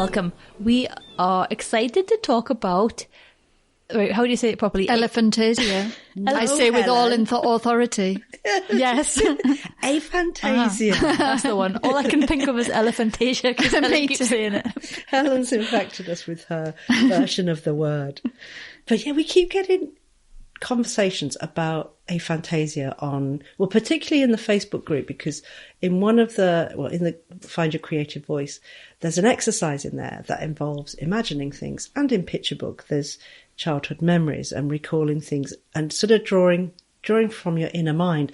welcome. We are excited to talk about, wait, how do you say it properly? Elephantasia. I say with all authority. Yes. Aphantasia. That's the one. All I can think of is Elephantasia because Helen keeps saying it. Helen's infected us with her version of the word. But yeah, we keep getting conversations about aphantasia on, well, particularly in the Facebook group, because in one of the, well, in the Find Your Creative Voice, there's an exercise in there that involves imagining things, and in Picture Book there's childhood memories and recalling things and sort of drawing from your inner mind.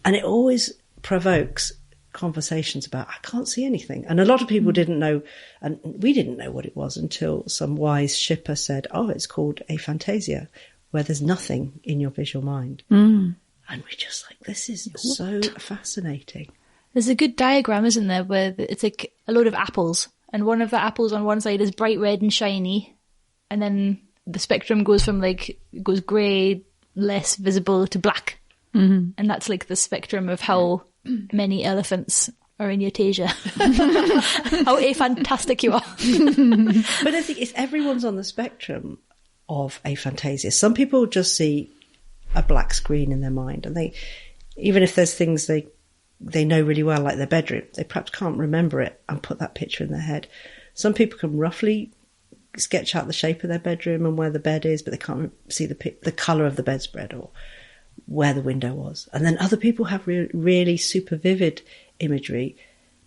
And it always provokes conversations about, I can't see anything. And a lot of people didn't know, and we didn't know what it was until some wise shipper said, oh, it's called aphantasia, where there's nothing in your visual mind. And we're just like, this is so fascinating. There's a good diagram, isn't there, where it's like a load of apples, and one of the apples on one side is bright red and shiny, and then the spectrum goes from goes grey, less visible, to black. And that's like the spectrum of how many elephants are in Elephantasia. How fantastic you are. But I think everyone's on the spectrum of aphantasia. Some people just see a black screen in their mind, and they, even if there's things they know really well, like their bedroom, they perhaps can't remember it and put that picture in their head. Some people can roughly sketch out the shape of their bedroom and where the bed is, but they can't see the colour of the bedspread or where the window was. And then other people have really super vivid imagery,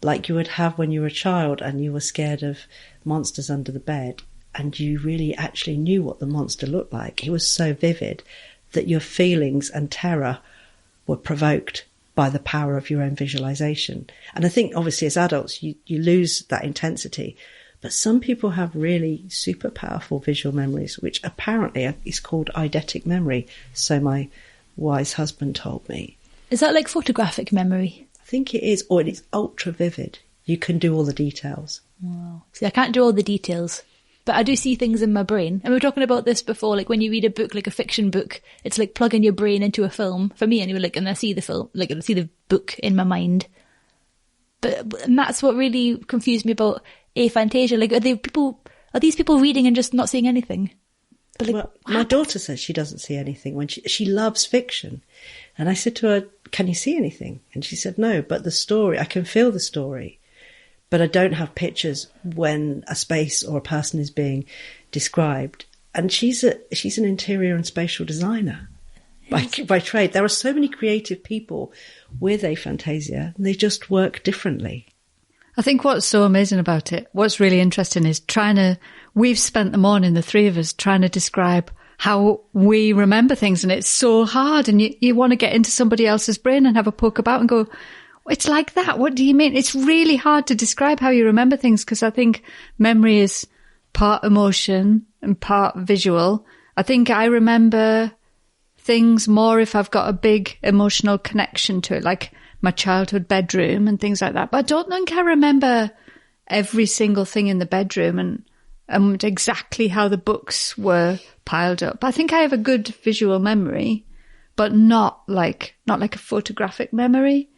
like you would have when you were a child and you were scared of monsters under the bed, and you really actually knew what the monster looked like. It was so vivid that your feelings and terror were provoked by the power of your own visualization. And I think obviously as adults you lose that intensity, but some people have really super powerful visual memories, which apparently is called eidetic memory, so my wise husband told me. Is that like photographic memory? I think it is, or it's ultra vivid. You can do all the details. Wow. See, I can't do all the details, but I do see things in my brain. And we were talking about this before, like when you read a book, like a fiction book, it's like plugging your brain into a film. For me anyway, and I see the film, I see the book in my mind. And that's what really confused me about aphantasia. Like, are these people reading and just not seeing anything? But well, my daughter says she doesn't see anything when she loves fiction. And I said to her, can you see anything? And she said, no, but the story, I can feel the story. But I don't have pictures when a space or a person is being described. And she's an interior and spatial designer by trade. There are so many creative people with aphantasia, and they just work differently. I think what's so amazing about it, what's really interesting is we've spent the morning, the three of us, trying to describe how we remember things, and it's so hard, and you want to get into somebody else's brain and have a poke about and go, it's like that. What do you mean? It's really hard to describe how you remember things, because I think memory is part emotion and part visual. I think I remember things more if I've got a big emotional connection to it, like my childhood bedroom and things like that. But I don't think I remember every single thing in the bedroom and exactly how the books were piled up. I think I have a good visual memory, but not like a photographic memory.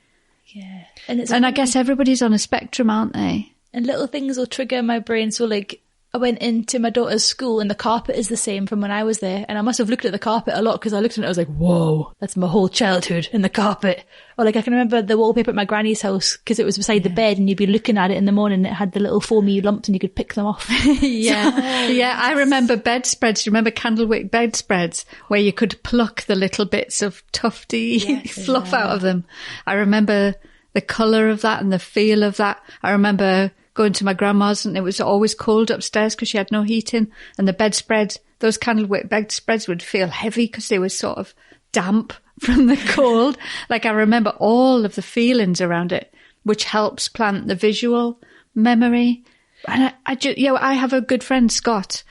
Yeah. And I guess everybody's on a spectrum, aren't they? And little things will trigger my brain. So like I went into my daughter's school and the carpet is the same from when I was there. And I must have looked at the carpet a lot because I looked at it, I was like, whoa, that's my whole childhood in the carpet. Or like I can remember the wallpaper at my granny's house because it was beside the bed and you'd be looking at it in the morning and it had the little foamy lumps and you could pick them off. Yeah. Yeah, I remember bedspreads. Do you remember candlewick bedspreads where you could pluck the little bits of tufty fluff out of them? I remember the colour of that and the feel of that. I remember going to my grandma's and it was always cold upstairs because she had no heating, and the bedspread, those candlewick bedspreads would feel heavy because they were sort of damp from the cold. Like I remember all of the feelings around it, which helps plant the visual memory. And I have a good friend, Scott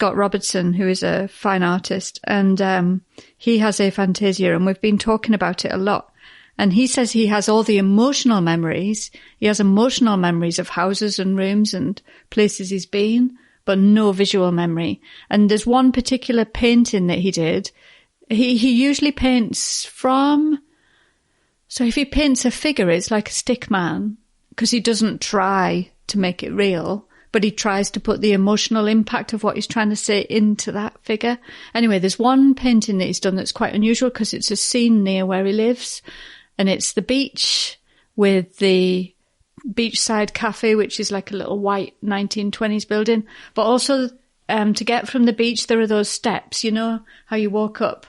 Robertson, who is a fine artist, and he has aphantasia, and we've been talking about it a lot. And he says he has all the emotional memories. He has emotional memories of houses and rooms and places he's been, but no visual memory. And there's one particular painting that he did. He usually paints so if he paints a figure, it's like a stick man, because he doesn't try to make it real, but he tries to put the emotional impact of what he's trying to say into that figure. Anyway, there's one painting that he's done that's quite unusual because it's a scene near where he lives, and it's the beach with the beachside cafe, which is like a little white 1920s building. But also to get from the beach, there are those steps, you know, how you walk up.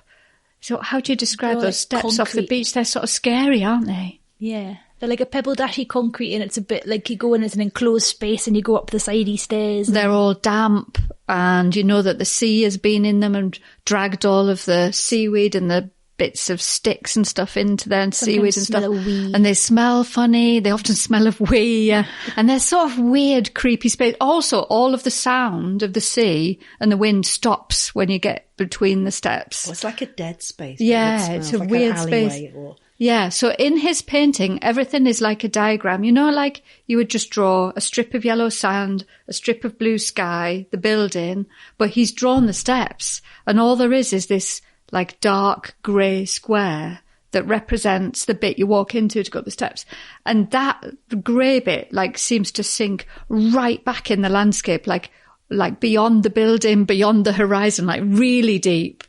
So how do you describe those steps off the beach? They're sort of scary, aren't they? Yeah. They're like a pebble dashy concrete, and it's a bit like you go in as an enclosed space and you go up the sidey stairs. They're all damp, and you know that the sea has been in them and dragged all of the seaweed and the bits of sticks and stuff into there, and seaweed and stuff. And they smell funny. They often smell of wee. And they're sort of weird, creepy space. Also, all of the sound of the sea and the wind stops when you get between the steps. Well, it's like a dead space. Yeah, it's a like weird space. Yeah, so in his painting, everything is like a diagram. You know, like you would just draw a strip of yellow sand, a strip of blue sky, the building, but he's drawn the steps, and all there is this like dark grey square that represents the bit you walk into to go up the steps. And that grey bit like seems to sink right back in the landscape, like beyond the building, beyond the horizon, like really deep.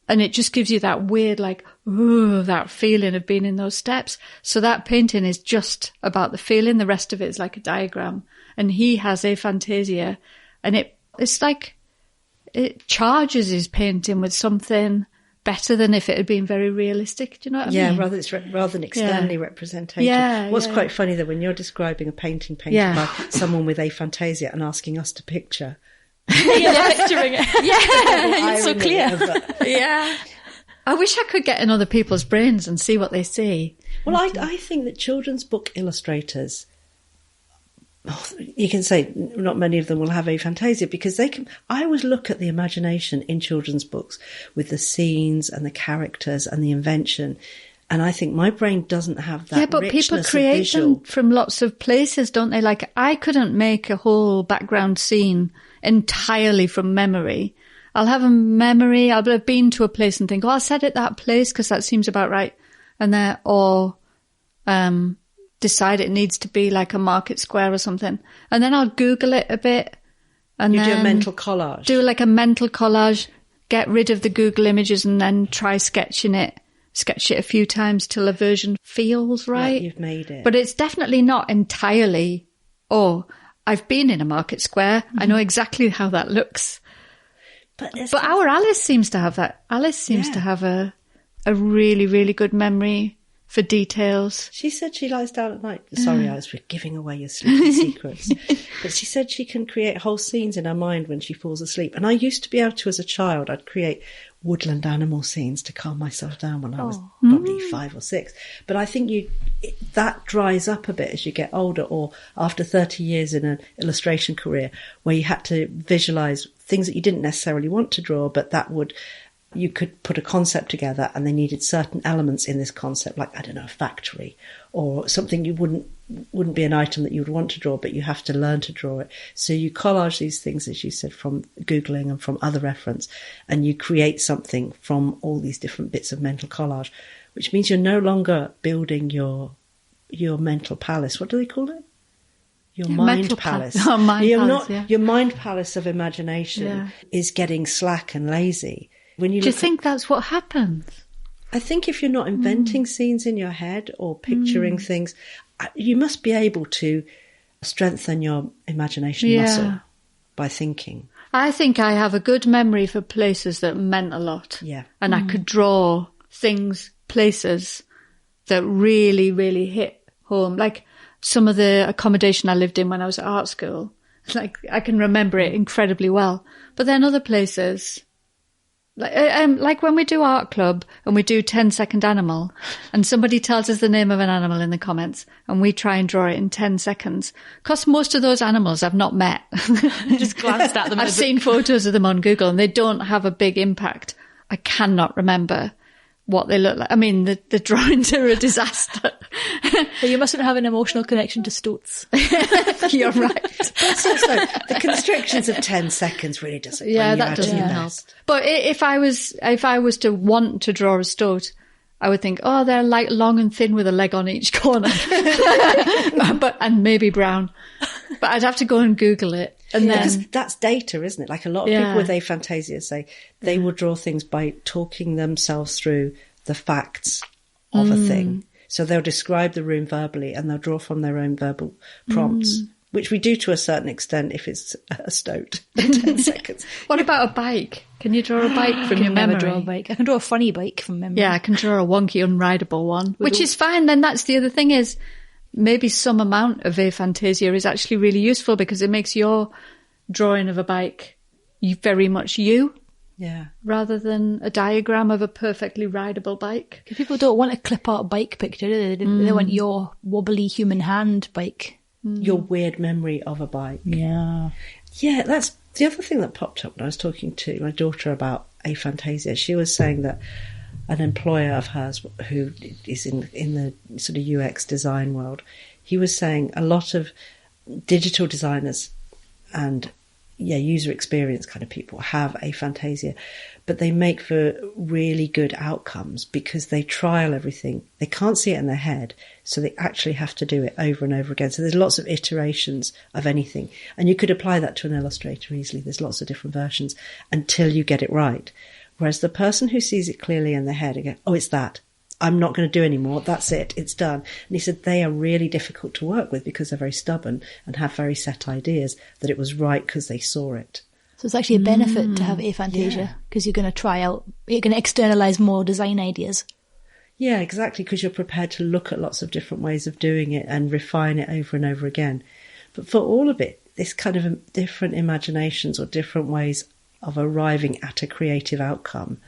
And it just gives you that weird, like, ooh, that feeling of being in those steps. So that painting is just about the feeling. The rest of it is like a diagram. And he has Aphantasia. And it's like, it charges his painting with something better than if it had been very realistic. Do you know what I mean? Yeah, rather than externally representative. Yeah, What's quite funny though, when you're describing a painting painted by someone with aphantasia and asking us to picture. Picturing it. Yeah, it's so clear. Yeah. I wish I could get in other people's brains and see what they see. Well, I think that children's book illustrators, you can say not many of them will have aphantasia because I always look at the imagination in children's books with the scenes and the characters and the invention. And I think my brain doesn't have that. Yeah, but people create them from lots of places, don't they? Like I couldn't make a whole background scene entirely from memory. I'll have a memory. I'll have been to a place and think, oh, I'll set it that place because that seems about right. And then, or decide it needs to be like a market square or something. And then I'll Google it a bit. And you then do a mental collage. Do like a mental collage, get rid of the Google images and then try sketch it a few times till a version feels right. Like you've made it. But it's definitely not entirely, I've been in a market square. I know exactly how that looks. But our Alice seems to have that. Alice seems to have a really, really good memory for details. She said she lies down at night. Sorry, I was giving away your sleeping secrets. But she said she can create whole scenes in her mind when she falls asleep. And I used to be able to, as a child, I'd create woodland animal scenes to calm myself down when I was probably 5 or 6. But I think that dries up a bit as you get older, or after 30 years in an illustration career where you had to visualize things that you didn't necessarily want to draw, but you could put a concept together and they needed certain elements in this concept, like, I don't know, a factory or something you wouldn't be an item that you would want to draw, but you have to learn to draw it. So you collage these things, as you said, from Googling and from other reference, and you create something from all these different bits of mental collage, which means you're no longer building your mental palace. What do they call it? Your mind palace. Your mind palace of imagination is getting slack and lazy. Do you think that's what happens? I think if you're not inventing scenes in your head or picturing things, you must be able to strengthen your imagination muscle by thinking. I think I have a good memory for places that meant a lot. Yeah. And I could draw places that really, really hit home. Like some of the accommodation I lived in when I was at art school, like I can remember it incredibly well. But then other places, like when we do art club and we do 10-second animal and somebody tells us the name of an animal in the comments and we try and draw it in 10 seconds, because most of those animals I've not met. Just glanced at them. I've seen photos of them on Google and they don't have a big impact. I cannot remember what they look like. I mean, the drawings are a disaster. But you mustn't have an emotional connection to stoats. You're right. That's also, the constrictions of 10 seconds really doesn't bring you that doesn't help. But if I was to want to draw a stoat, I would think, they're like long and thin with a leg on each corner. And maybe brown. But I'd have to go and Google it. And then because that's data, isn't it? Like a lot of people with aphantasia say they will draw things by talking themselves through the facts of a thing. So they'll describe the room verbally and they'll draw from their own verbal prompts, which we do to a certain extent if it's a stoat in 10 seconds. What about a bike? Can you draw a bike from your memory? I can never draw a bike. I can draw a funny bike from memory. Yeah, I can draw a wonky, unrideable one, which is fine. Then that's the other thing is maybe some amount of aphantasia is actually really useful because it makes your drawing of a bike very much you. Yeah. Rather than a diagram of a perfectly rideable bike. Because people don't want a clip art bike picture, do they? They want your wobbly human hand bike. Your weird memory of a bike. Yeah. Yeah, that's the other thing that popped up when I was talking to my daughter about aphantasia. She was saying that an employer of hers who is in the sort of UX design world, he was saying a lot of digital designers and user experience kind of people have aphantasia, but they make for really good outcomes because they trial everything. They can't see it in their head, so they actually have to do it over and over again. So there's lots of iterations of anything, and you could apply that to an illustrator easily. There's lots of different versions until you get it right. Whereas the person who sees it clearly in their head and go, oh, it's that. I'm not going to do any more. That's it. It's done. And he said they are really difficult to work with because they're very stubborn and have very set ideas that it was right because they saw it. So it's actually a benefit to have aphantasia because you're going to you're going to externalise more design ideas. Yeah, exactly, because you're prepared to look at lots of different ways of doing it and refine it over and over again. But for all of it, this kind of different imaginations or different ways of arriving at a creative outcome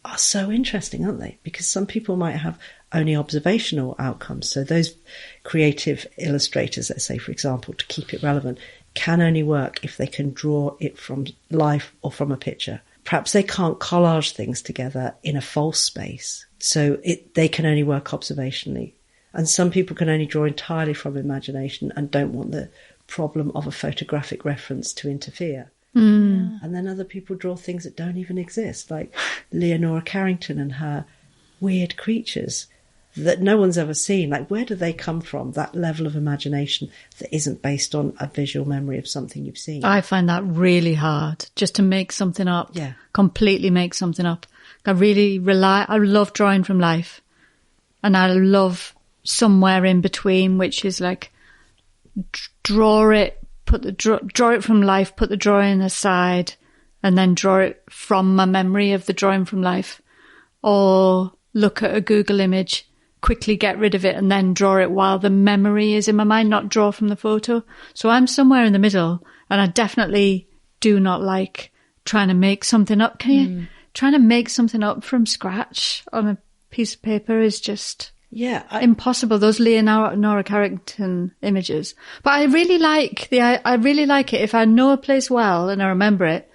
are so interesting, aren't they? Because some people might have only observational outcomes. So those creative illustrators, let's say, for example, to keep it relevant, can only work if they can draw it from life or from a picture. Perhaps they can't collage things together in a false space. So they can only work observationally. And some people can only draw entirely from imagination and don't want the problem of a photographic reference to interfere. And then other people draw things that don't even exist, like Leonora Carrington and her weird creatures that no one's ever seen. Like, where do they come from, that level of imagination that isn't based on a visual memory of something you've seen? I find that really hard, just to make something up, completely make something up. I love drawing from life, and I love somewhere in between, which is like draw it from life, put the drawing aside, and then draw it from my memory of the drawing from life. Or look at a Google image, quickly get rid of it, and then draw it while the memory is in my mind, not draw from the photo. So I'm somewhere in the middle, and I definitely do not like trying to make something up. Trying to make something up from scratch on a piece of paper is just... impossible. Those Leonora Carrington images, but I really like it if I know a place well and I remember it,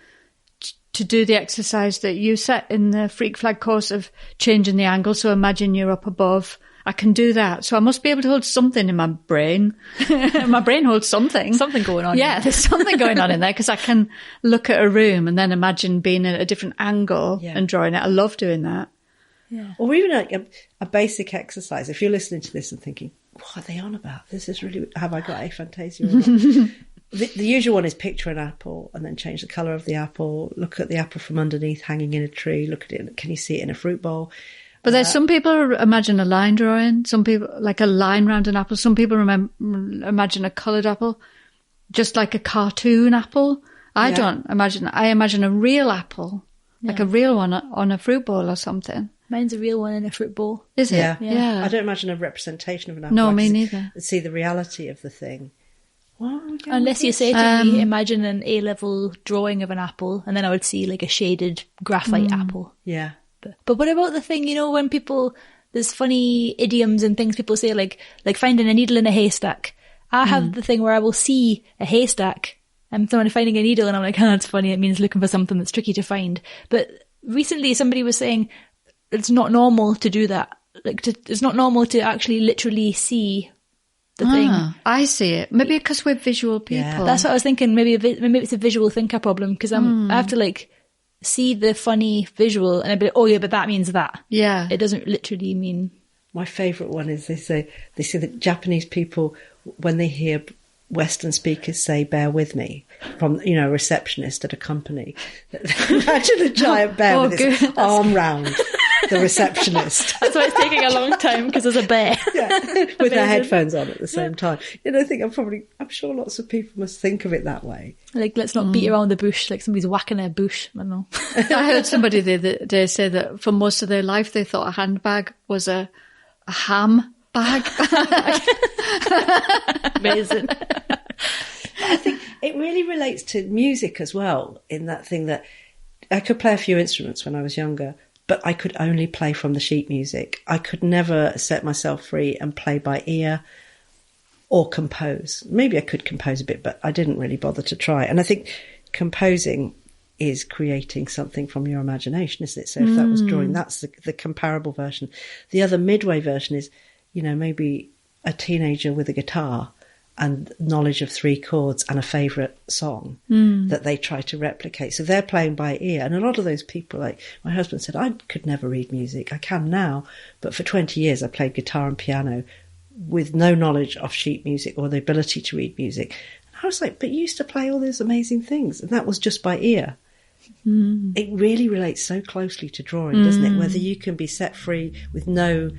to do the exercise that you set in the Freak Flag course of changing the angle. So imagine you're up above. I can do that. So I must be able to hold something in my brain. My brain holds something going on. Yeah, there's something going on in there because I can look at a room and then imagine being at a different angle and drawing it. I love doing that. Yeah. Or even a basic exercise. If you're listening to this and thinking, what are they on about? This is really... Have I got aphantasia or not? The usual one is picture an apple and then change the colour of the apple. Look at the apple from underneath hanging in a tree. Look at it. Can you see it in a fruit bowl? But there's some people imagine a line drawing. Some people like a line round an apple. Some people imagine a coloured apple, just like a cartoon apple. I don't imagine. I imagine a real apple, like a real one on a fruit bowl or something. Mine's a real one in a fruit bowl. Is it? Yeah. I don't imagine a representation of an apple. No, me neither. See the reality of the thing. Unless you say to me, imagine an A-level drawing of an apple, and then I would see like a shaded graphite apple. Yeah. But what about the thing, when people, there's funny idioms and things people say, like finding a needle in a haystack. I have the thing where I will see a haystack and someone finding a needle and I'm like, that's funny. It means looking for something that's tricky to find. But recently somebody was saying it's not normal to do that. It's not normal to actually literally see the thing. I see it. Maybe because we're visual people. Yeah. That's what I was thinking. Maybe it's a visual thinker problem because I have to see the funny visual and I'd be like, oh yeah, but that means that. Yeah. It doesn't literally mean... My favourite one is they say that Japanese people, when they hear Western speakers say "bear with me" from, you know, a receptionist at a company. Imagine a giant bear with its arm round the receptionist. That's why it's taking a long time, because there's a bear. Yeah, with their headphones on at the same time. And I think I'm sure lots of people must think of it that way. Like, let's not beat around the bush, like somebody's whacking a bush. I don't know. I heard somebody the other day say that for most of their life they thought a handbag was a ham bag. Amazing. I think it really relates to music as well, in that thing that I could play a few instruments when I was younger, but I could only play from the sheet music. I could never set myself free and play by ear or compose. Maybe I could compose a bit, but I didn't really bother to try. And I think composing is creating something from your imagination, isn't it? So if that was drawing, that's the comparable version. The other midway version is, you know, maybe a teenager with a guitar and knowledge of 3 chords and a favourite song that they try to replicate. So they're playing by ear. And a lot of those people, like my husband said, I could never read music. I can now. But for 20 years, I played guitar and piano with no knowledge of sheet music or the ability to read music. And I was like, but you used to play all those amazing things. And that was just by ear. It really relates so closely to drawing, doesn't it? Whether you can be set free with no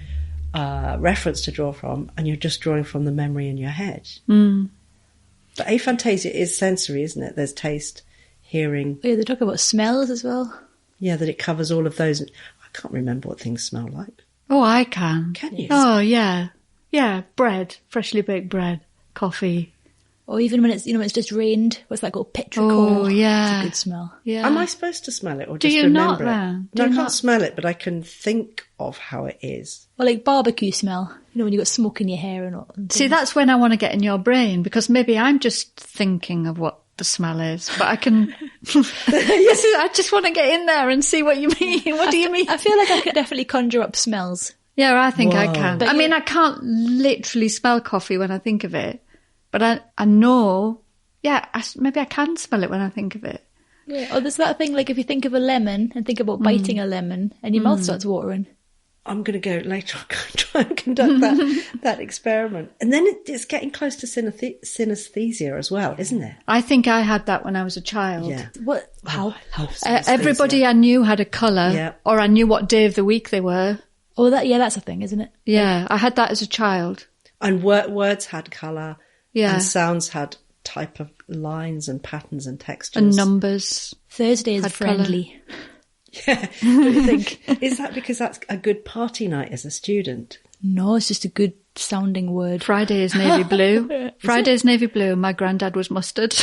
reference to draw from, and you're just drawing from the memory in your head. But aphantasia is sensory, isn't it? There's taste, hearing. Oh, yeah, they talk about smells as well. Yeah, that it covers all of those. I can't remember what things smell like. Oh, I can. Can you? Oh, yeah. Yeah, bread, freshly baked bread, coffee. Or even when it's, you know, it's just rained, what's that called? Petrichor. Oh, yeah. It's a good smell. Yeah. Am I supposed to smell it or Do just you remember not, it? then? No, Do I you can't not? smell it, but I can think of how it is. Or like barbecue smell. You know, when you've got smoke in your hair and all. And See, things. that's when I want to get in your brain, because maybe I'm just thinking of what the smell is, but I can... I just want to get in there and see what you mean. What do you mean? I feel like I could definitely conjure up smells. Yeah, I think I Whoa. can. But I mean, I can't literally smell coffee when I think of it, but I know... Yeah, maybe I can smell it when I think of it. Yeah. Or there's that thing, like if you think of a lemon and think about biting a lemon and your mouth starts watering. I'm going to go later on, try and conduct that experiment. And then it's getting close to synesthesia as well, isn't it? I think I had that when I was a child. Yeah. What? How? I love synesthesia. Everybody I knew had a colour, Yeah. or I knew what day of the week they were. Oh, that's a thing, isn't it? Yeah, I had that as a child. And words had colour. Yeah. And sounds had type of lines and patterns and textures. And numbers. Thursday is Had friendly. Yeah. I think, is that because that's a good party night as a student? No, it's just a good sounding word. Friday is navy blue. Friday is navy blue. My granddad was mustard.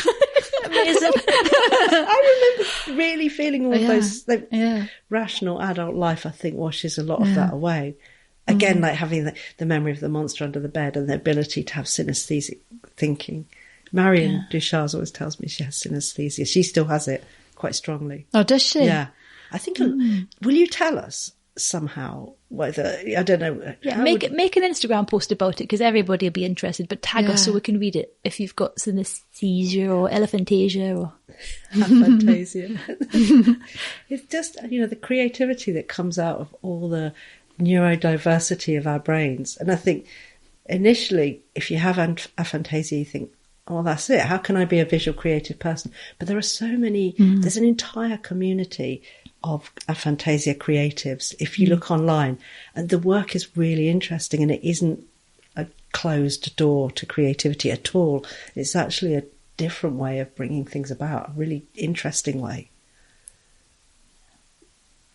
Amazing. I remember really feeling all Yeah. those Yeah. rational adult life, I think, washes a lot of that away. Again, like having the memory of the monster under the bed and the ability to have synesthetic thinking. Marion Ducharme always tells me she has synesthesia. She still has it quite strongly. Oh, does she? Yeah. I think, will you tell us somehow whether, I don't know. Yeah, how make an Instagram post about it, because everybody will be interested, but tag us so Yeah. we can read it if you've got synesthesia or elephantasia or... Aphantasia. It's just, you know, the creativity that comes out of all the neurodiversity of our brains. And I think initially, if you have aphantasia, you think, oh, that's it. How can I be a visual creative person? But there are so many, there's an entire community of aphantasia creatives if you look online, and the work is really interesting, and it isn't a closed door to creativity at all. It's actually a different way of bringing things about, a really interesting way.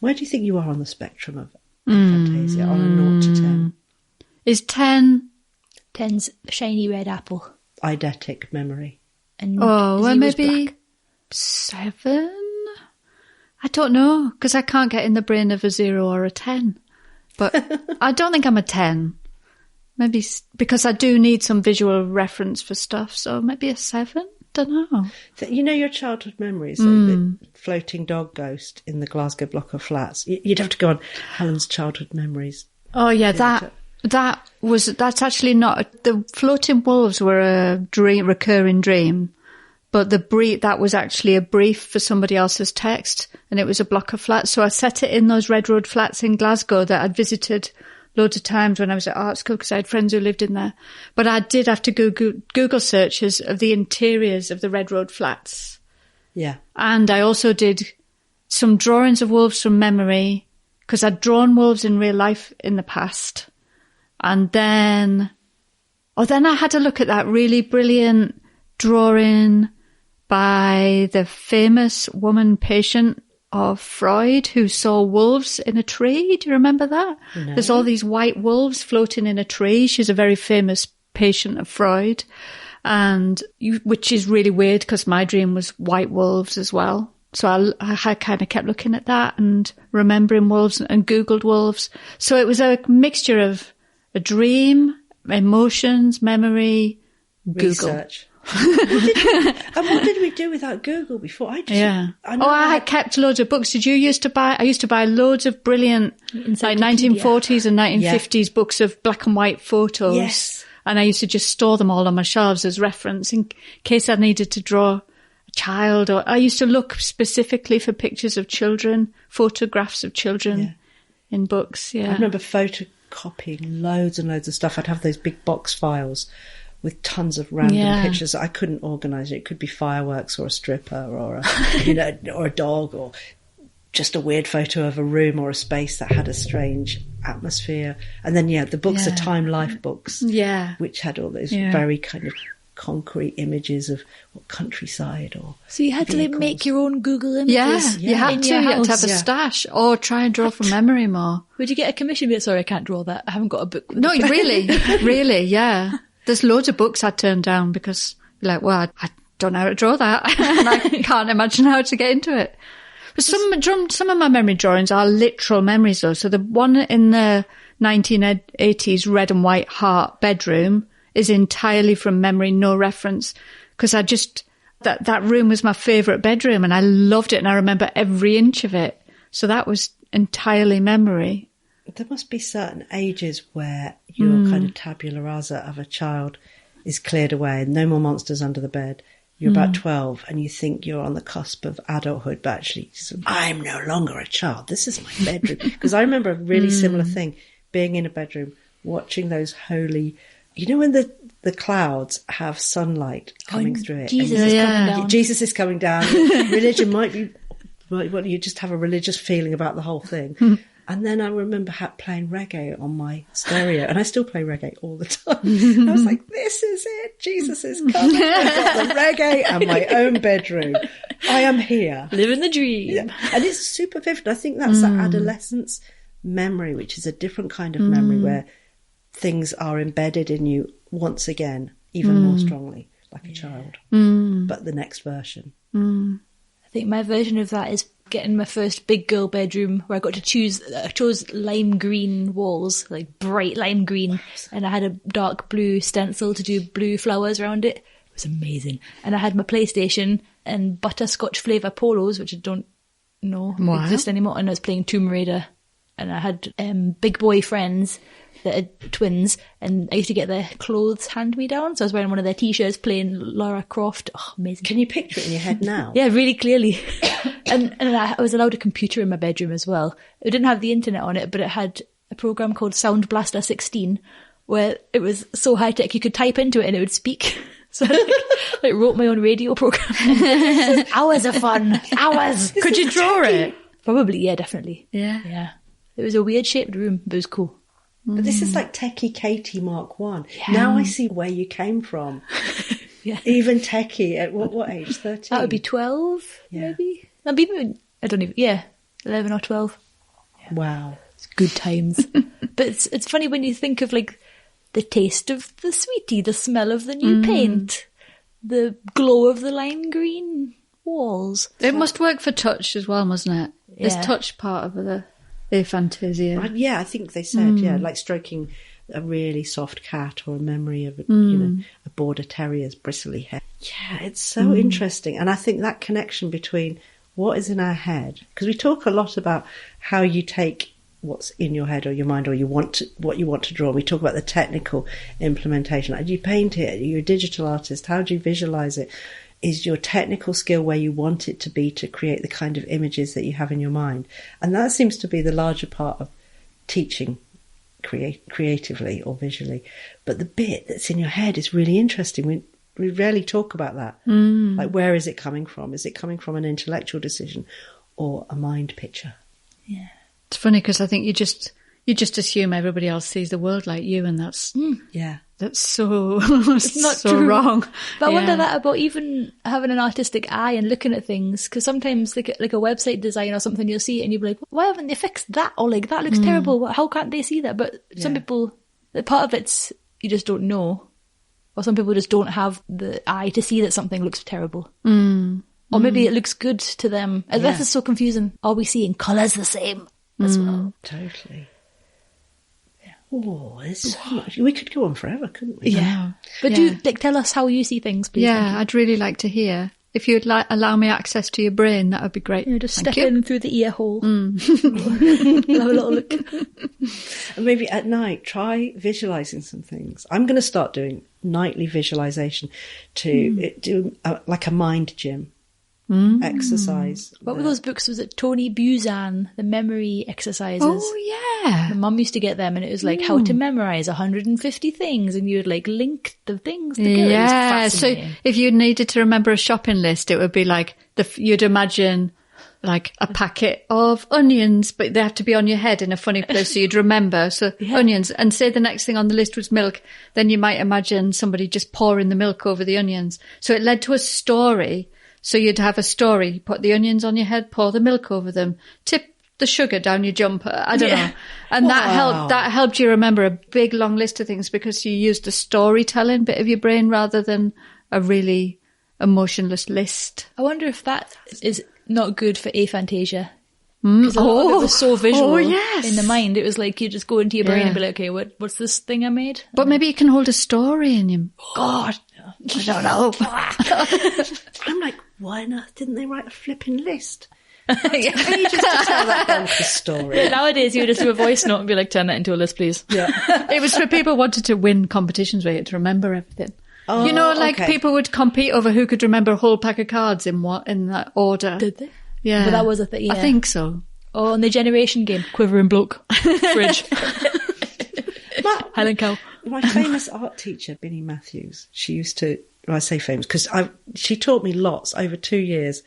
Where do you think you are on the spectrum of aphantasia on a 0 to 10? Is 10... 10's shiny red apple. Eidetic memory. And Oh, well, 0's maybe black. 7? I don't know, because I can't get in the brain of a 0 or a 10. But I don't think I'm a 10. Maybe because I do need some visual reference for stuff, so maybe a 7? Don't know. You know your childhood memories, like the floating dog ghost in the Glasgow block of flats. You'd have to go on Helen's childhood memories. Oh yeah, that's actually not, the floating wolves were a recurring dream, but that was actually a brief for somebody else's text, and it was a block of flats. So I set it in those Red Road flats in Glasgow that I'd visited loads of times when I was at art school because I had friends who lived in there. But I did have to Google searches of the interiors of the Red Road flats. Yeah. And I also did some drawings of wolves from memory because I'd drawn wolves in real life in the past. And then I had to look at that really brilliant drawing by the famous woman patient of Freud who saw wolves in a tree. Do you remember that? No. There's all these white wolves floating in a tree. She's a very famous patient of Freud, which is really weird because my dream was white wolves as well. So I kind of kept looking at that and remembering wolves and Googled wolves. So it was a mixture of a dream, emotions, memory, Research. And what did we do without Google before? I had kept loads of books. I used to buy loads of brilliant like 1940s and 1950s books of black and white photos. Yes. And I used to just store them all on my shelves as reference in case I needed to draw a child. Or I used to look specifically for pictures of children, photographs of children in books. Yeah. I remember photocopying loads and loads of stuff. I'd have those big box files with tons of random pictures that I couldn't organise. It could be fireworks or a stripper or or a dog or just a weird photo of a room or a space that had a strange atmosphere. And then the books are Time Life books, which had all those very kind of concrete images of countryside or. So you had to make your own Google images. You had to have a stash or try and draw from memory more. Would you get a commission? Sorry, I can't draw that. I haven't got a book. No, really, yeah. There's loads of books I turned down because you're like, well, I don't know how to draw that. And I can't imagine how to get into it. But some of my memory drawings are literal memories though. So the one in the 1980s red and white heart bedroom is entirely from memory, no reference. Because that room was my favourite bedroom and I loved it and I remember every inch of it. So that was entirely memory. There must be certain ages where your kind of tabula rasa of a child is cleared away and no more monsters under the bed. You're about 12 and you think you're on the cusp of adulthood, but actually I'm no longer a child. This is my bedroom. Because I remember a really similar thing, being in a bedroom, watching those holy, when the clouds have sunlight coming through it. Jesus is coming down. Jesus is coming down. Religion might be, you just have a religious feeling about the whole thing. And then I remember playing reggae on my stereo, and I still play reggae all the time. I was like, this is it. Jesus is coming. I've got the reggae and my own bedroom. I am here. Living the dream. Yeah. And it's super vivid. I think that's that adolescence memory, which is a different kind of memory where things are embedded in you once again, even more strongly, like a child. But the next version. I think my version of that is getting my first big girl bedroom where I got to choose. I chose lime green walls, like bright lime green, and I had a dark blue stencil to do blue flowers around it. It was amazing. And I had my PlayStation and butterscotch flavour polos, which I don't know exist anymore, and I was playing Tomb Raider. And I had big boy friends that are twins, and I used to get their clothes hand-me-down, so I was wearing one of their t-shirts playing Lara Croft. Oh, amazing. Can you picture it in your head now? Yeah, really clearly. and I was allowed a computer in my bedroom as well. It didn't have the internet on it, but it had a program called Sound Blaster 16 where it was so high-tech you could type into it and it would speak. So I wrote my own radio program. Hours of fun. Hours. Could you draw it? Probably, yeah, definitely. Yeah. It was a weird-shaped room, but it was cool. But this is like Techie Katie Mark 1. Yeah. Now I see where you came from. Even Techie, at what age? 13? That would be 12, maybe? Maybe, I don't even, 11 or 12. Yeah. Wow. It's good times. But it's funny when you think of like the taste of the sweetie, the smell of the new paint, the glow of the lime green walls. It must work for touch as well, mustn't it? Yeah. There's touch part of the Aphantasia. Yeah, I think they said, like stroking a really soft cat or a memory of, a border terrier's bristly hair. Yeah, it's so interesting. And I think that connection between what is in our head, because we talk a lot about how you take what's in your head or your mind or what you want to draw. We talk about the technical implementation. How do you paint it? You're a digital artist. How do you visualize it? Is your technical skill where you want it to be to create the kind of images that you have in your mind? And that seems to be the larger part of teaching creatively or visually. But the bit that's in your head is really interesting. We rarely talk about that. Like, where is it coming from? Is it coming from an intellectual decision or a mind picture? Yeah. It's funny because I think you just assume everybody else sees the world like you, and that's so It's not so true. wrong. But I wonder that about even having an artistic eye and looking at things, because sometimes like a website design or something, you'll see it and you'll be like, why haven't they fixed that? Or like, that looks terrible. How can't they see that? But some people, part of it's you just don't know. Or some people just don't have the eye to see that something looks terrible. Or maybe it looks good to them. And this is so confusing. Are we seeing colours the same as well? Totally. Oh, there's so much. We could go on forever, couldn't we? Yeah. But do tell us how you see things, please. Yeah, I'd really like to hear. If you'd allow me access to your brain, that would be great. Just step in through the ear hole. Have a little look. And maybe at night, try visualising some things. I'm going to start doing nightly visualisation to do like a mind gym. Exercise. What were those books? Was it Tony Buzan, the memory exercises? Oh, yeah. My mum used to get them, and it was like how to memorise 150 things, and you would like link the things together. Yeah, so if you needed to remember a shopping list, it would be like, you'd imagine like a packet of onions, but they have to be on your head in a funny place so you'd remember. So onions, and say the next thing on the list was milk, then you might imagine somebody just pouring the milk over the onions. So it led to a story. So you'd have a story, put the onions on your head, pour the milk over them, tip the sugar down your jumper. I don't know. And that helped you remember a big long list of things because you used the storytelling bit of your brain rather than a really emotionless list. I wonder if that is not good for aphantasia. Because a lot of it was so visual in the mind. It was like you just go into your brain and be like, okay, what's this thing I made? But maybe you can hold a story in you. God, I don't know. I'm like, why on earth didn't they write a flipping list? Pages to tell that bonkers story. Yeah, nowadays you would just do a voice note and be like, turn that into a list, please. Yeah. It was for people who wanted to win competitions where you had to remember everything. Oh, you know, like people would compete over who could remember a whole pack of cards in that order. Did they? Yeah. But that was a thing, yeah. I think so. Oh, and the generation game. Quivering bloke. Fridge. Highland cow. My famous art teacher, Binny Matthews, she used to, I say famous, because she taught me lots over 2 years.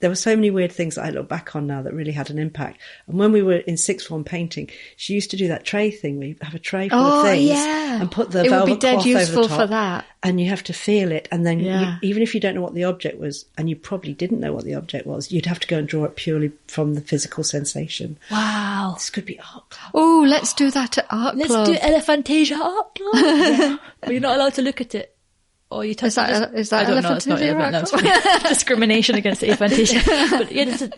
There were so many weird things that I look back on now that really had an impact. And when we were in sixth form painting, she used to do that tray thing where you have a tray full of things and put the velvet cloth over the top. It would be dead useful for that. And you have to feel it. And then even if you don't know what the object was, and you probably didn't know what the object was, you'd have to go and draw it purely from the physical sensation. Wow. This could be art club. Oh, let's do that at art club. Let's do Elephantasia art club. But you're not allowed to look at it. Or you touch is that I don't know, it's not discrimination against aphantasia. But yeah, just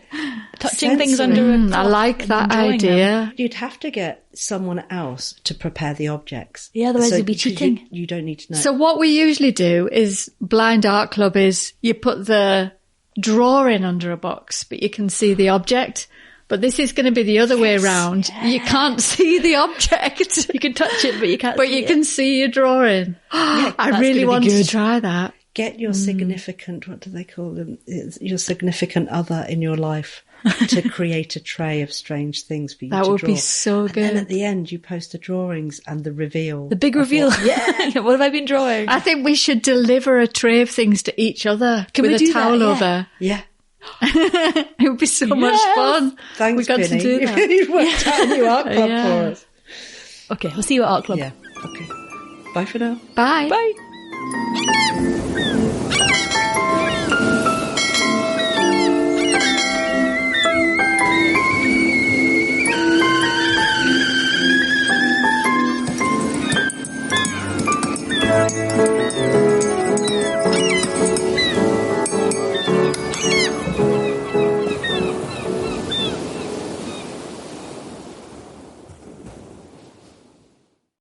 touching things under a cloth. I like that idea. Them. You'd have to get someone else to prepare the objects. Yeah, otherwise you'd be cheating. You don't need to know. So what we usually do is blind art club is you put the drawing under a box, but you can see the object. But this is going to be the other way around. Yeah. You can't see the object. You can touch it, but you can't But you can see your drawing. I really want to try that. Get your significant, what do they call them? Your significant other in your life to create a tray of strange things for you to draw. That would be so good. And then at the end, you post the drawings and the reveal. The big reveal. What have I been drawing? I think we should deliver a tray of things to each other with a towel over. Yeah. It would be so much fun. Thanks, we got Binny. to do that. You've worked out a new art club for us. Okay, we'll see you at art club. Yeah. Okay. Bye for now. Bye. Bye.